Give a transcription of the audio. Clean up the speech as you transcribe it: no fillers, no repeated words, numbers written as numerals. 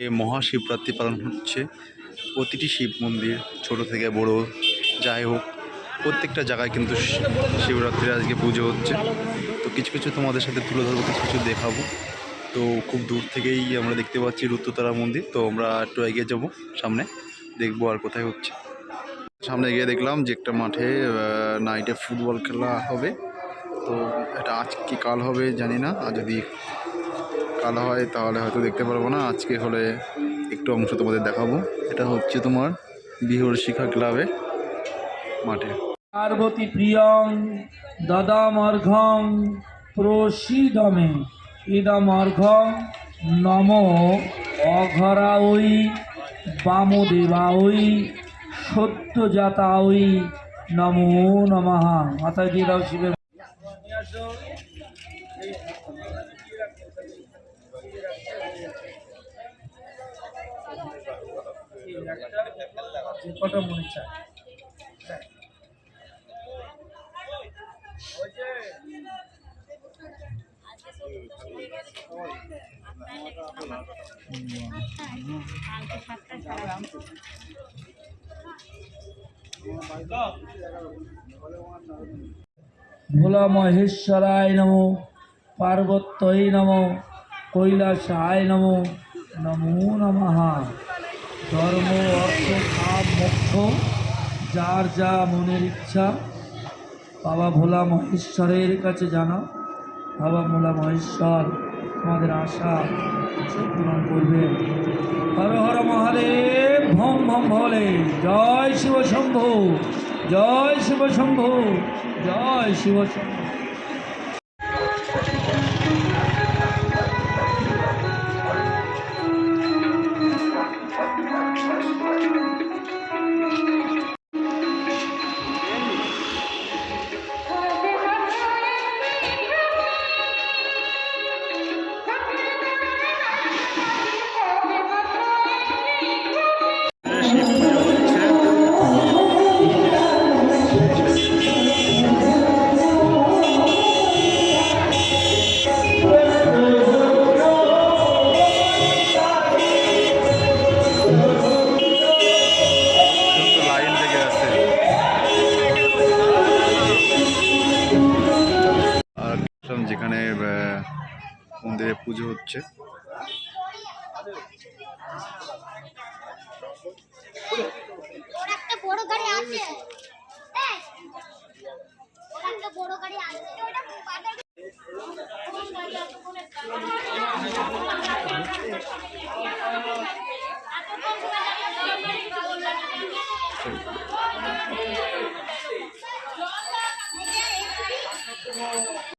এই মহাশিবরাত্রি পালন হচ্ছে। প্রতিটি শিব মন্দির ছোট থেকে বড় যাই হোক প্রত্যেকটা জায়গায় কিন্তু শিবরাত্রির আজকে পুজো হচ্ছে। তো কিছু কিছু তোমাদের সাথে তুলে ধরবো, কিছু কিছু দেখাবো। তো খুব দূর থেকেই আমরা দেখতে পাচ্ছি রুদ্রতারা মন্দির। তো আমরা একটু এগিয়ে যাব, সামনে দেখবো আর কোথায় হচ্ছে। সামনে গিয়ে দেখলাম যে একটা মাঠে নাইটে ফুটবল খেলা হবে। তো এটা আজ কি কাল হবে জানি না, আর যদি কাল হয় তাহলে হয়তো দেখতে পারবো না। আজকে হলে একটু অংশ তোমাদের দেখাবো। এটা হচ্ছে তোমার বিহুর শিখা ক্লাবে মাঠে। পার্বতী প্রিয়ং দদামর্ঘং প্রসীদমে ইদমর্ঘং নম অঘরাওই বামদেবাওই সত্যজাতাওই নমো নমঃ। মাতাজি দাও শিবের কটা মনে চায়। ভোলা মহেশ্বরায় নমো পার্বত্যই নমো কৈলাসায় নমো নমো নমঃ। ধর্ম অর্থ কাম মোক্ষ যার যা মনের ইচ্ছা বাবা ভোলা মহেশ্বরের কাছে জানা। বাবা ভোলা মহেশ্বর তোমাদের আশা পূরণ করবে। হর হর মহাদেব, ভম ভম ভোলে। জয় শিব শম্ভু, জয় শিব শম্ভু, জয় শিব শম্ভু। যেখানে মন্দিরে পুজো হচ্ছে।